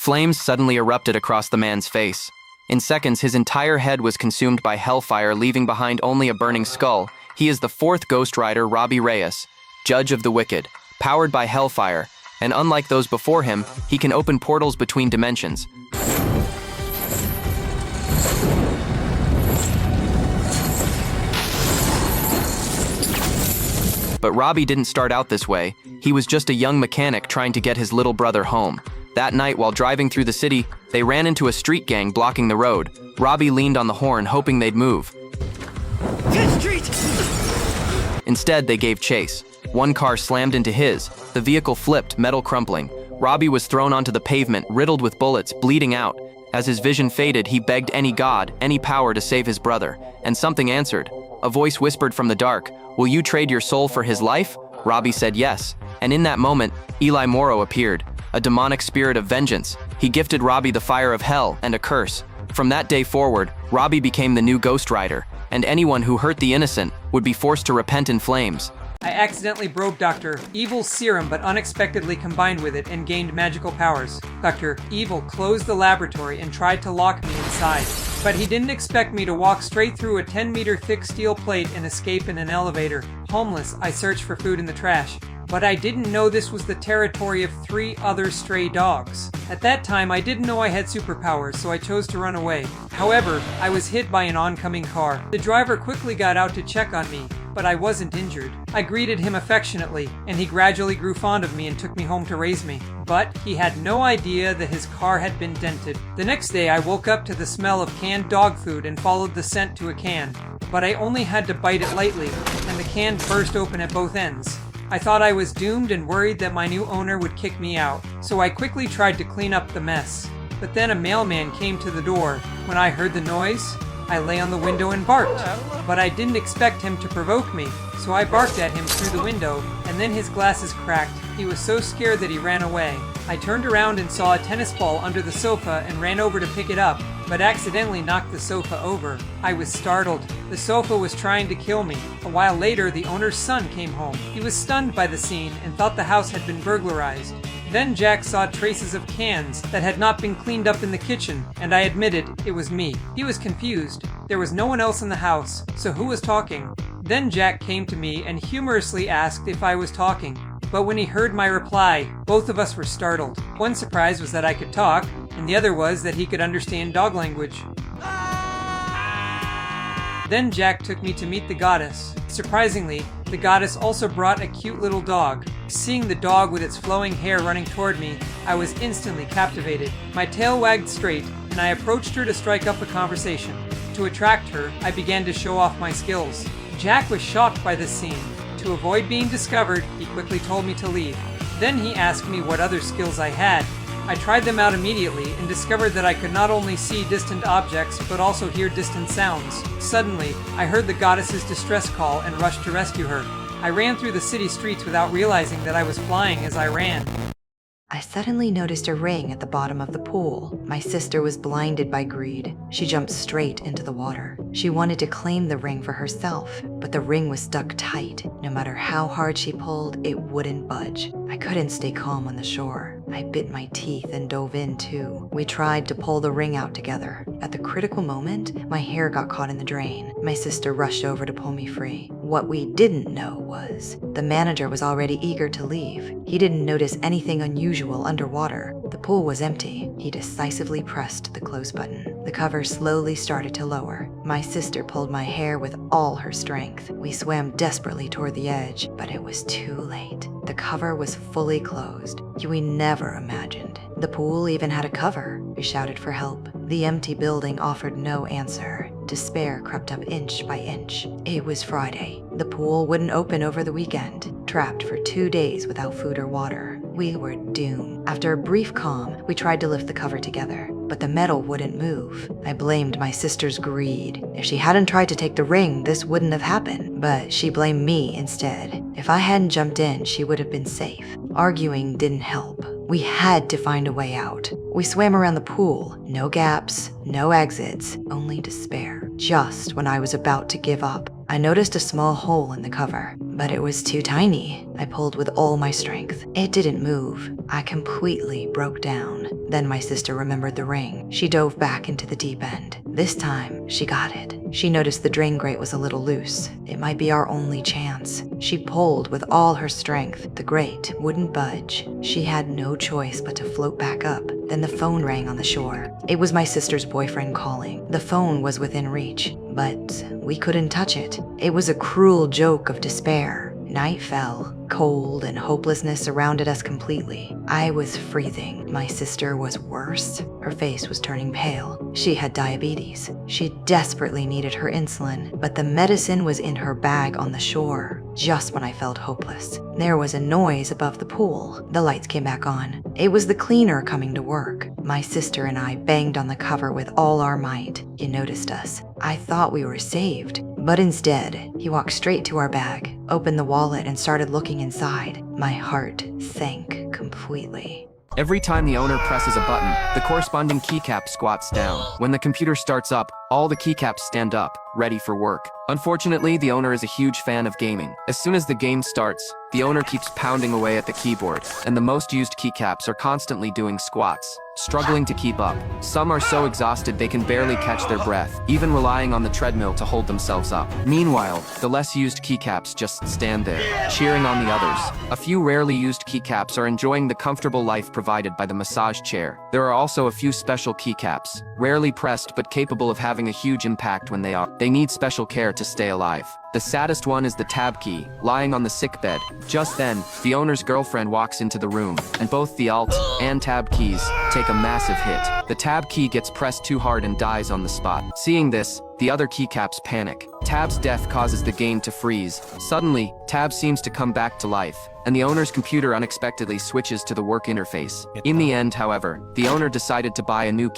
Flames suddenly erupted across the man's face. In seconds, his entire head was consumed by hellfire, leaving behind only a burning skull. He is the fourth Ghost Rider, Robbie Reyes, Judge of the Wicked, powered by hellfire, and unlike those before him, he can open portals between dimensions. But Robbie didn't start out this way. He was just a young mechanic trying to get his little brother home. That night, while driving through the city, they ran into a street gang blocking the road. Robbie leaned on the horn, hoping they'd move. 10th Street! Instead, they gave chase. One car slammed into his. The vehicle flipped, metal crumpling. Robbie was thrown onto the pavement, riddled with bullets, bleeding out. As his vision faded, he begged any god, any power to save his brother. And something answered. A voice whispered from the dark, "Will you trade your soul for his life?" Robbie said yes. And in that moment, Eli Morrow appeared, a demonic spirit of vengeance. He gifted Robbie the fire of hell and a curse. From that day forward, Robbie became the new Ghost Rider, and anyone who hurt the innocent would be forced to repent in flames. I accidentally broke Dr. Evil's serum, but unexpectedly combined with it and gained magical powers. Dr. Evil closed the laboratory and tried to lock me inside. But he didn't expect me to walk straight through a 10-meter thick steel plate and escape in an elevator. Homeless, I searched for food in the trash. But I didn't know this was the territory of 3 other stray dogs. At that time, I didn't know I had superpowers, so I chose to run away. However, I was hit by an oncoming car. The driver quickly got out to check on me, but I wasn't injured. I greeted him affectionately, and he gradually grew fond of me and took me home to raise me. But he had no idea that his car had been dented. The next day, I woke up to the smell of canned dog food and followed the scent to a can. But I only had to bite it lightly, and the can burst open at both ends. I thought I was doomed and worried that my new owner would kick me out, so I quickly tried to clean up the mess. But then a mailman came to the door. When I heard the noise, I lay on the window and barked. But I didn't expect him to provoke me, so I barked at him through the window, and then his glasses cracked. He was so scared that he ran away. I turned around and saw a tennis ball under the sofa and ran over to pick it up, but accidentally knocked the sofa over. I was startled. The sofa was trying to kill me. A while later, the owner's son came home. He was stunned by the scene and thought the house had been burglarized. Then Jack saw traces of cans that had not been cleaned up in the kitchen, and I admitted it was me. He was confused. There was no one else in the house, so who was talking? Then Jack came to me and humorously asked if I was talking. But when he heard my reply, both of us were startled. One surprise was that I could talk, and the other was that he could understand dog language. Then Jack took me to meet the goddess. Surprisingly, the goddess also brought a cute little dog. Seeing the dog with its flowing hair running toward me, I was instantly captivated. My tail wagged straight, and I approached her to strike up a conversation. To attract her, I began to show off my skills. Jack was shocked by this scene. To avoid being discovered, he quickly told me to leave. Then he asked me what other skills I had. I tried them out immediately and discovered that I could not only see distant objects, but also hear distant sounds. Suddenly, I heard the goddess's distress call and rushed to rescue her. I ran through the city streets without realizing that I was flying as I ran. I suddenly noticed a ring at the bottom of the pool. My sister was blinded by greed. She jumped straight into the water. She wanted to claim the ring for herself, but the ring was stuck tight. No matter how hard she pulled, it wouldn't budge. I couldn't stay calm on the shore. I bit my teeth and dove in too. We tried to pull the ring out together. At the critical moment, my hair got caught in the drain. My sister rushed over to pull me free. What we didn't know was the manager was already eager to leave. He didn't notice anything unusual underwater. The pool was empty. He decisively pressed the close button. The cover slowly started to lower. My sister pulled my hair with all her strength. We swam desperately toward the edge, but it was too late. The cover was fully closed. We never imagined. The pool even had a cover. We shouted for help. The empty building offered no answer. Despair crept up inch by inch. It was Friday. The pool wouldn't open over the weekend. Trapped for 2 days without food or water. We were doomed. After a brief calm, we tried to lift the cover together, but the metal wouldn't move. I blamed my sister's greed. If she hadn't tried to take the ring, this wouldn't have happened, but she blamed me instead. If I hadn't jumped in, she would have been safe. Arguing didn't help. We had to find a way out. We swam around the pool. No gaps, no exits, only despair. Just when I was about to give up, I noticed a small hole in the cover, but it was too tiny. I pulled with all my strength. It didn't move. I completely broke down. Then my sister remembered the ring. She dove back into the deep end. This time, she got it. She noticed the drain grate was a little loose. It might be our only chance. She pulled with all her strength. The grate wouldn't budge. She had no choice but to float back up. Then the phone rang on the shore. It was my sister's boyfriend calling. The phone was within reach, but we couldn't touch it. It was a cruel joke of despair. Night fell. Cold and hopelessness surrounded us completely. I was freezing. My sister was worse. Her face was turning pale. She had diabetes. She desperately needed her insulin, but the medicine was in her bag on the shore. Just when I felt hopeless, there was a noise above the pool. The lights came back on. It was the cleaner coming to work. My sister and I banged on the cover with all our might. He noticed us. I thought we were saved, but instead, he walked straight to our bag, opened the wallet, and started looking inside. My heart sank completely. Every time the owner presses a button, the corresponding keycap squats down. When the computer starts up, all the keycaps stand up, ready for work. Unfortunately, the owner is a huge fan of gaming. As soon as the game starts, the owner keeps pounding away at the keyboard, and the most used keycaps are constantly doing squats, struggling to keep up. Some are so exhausted they can barely catch their breath, even relying on the treadmill to hold themselves up. Meanwhile, the less used keycaps just stand there, cheering on the others. A few rarely used keycaps are enjoying the comfortable life provided by the massage chair. There are also a few special keycaps, rarely pressed but capable of having a huge impact when they need special care to stay alive. The saddest one is the tab key, lying on the sick bed. Just then, the owner's girlfriend walks into the room, and both the Alt and tab keys take a massive hit. The tab key gets pressed too hard and dies on the spot. Seeing this, the other keycaps panic. Tab's death causes the game to freeze. Suddenly, Tab seems to come back to life, and the owner's computer unexpectedly switches to the work interface. In the end, however, the owner decided to buy a new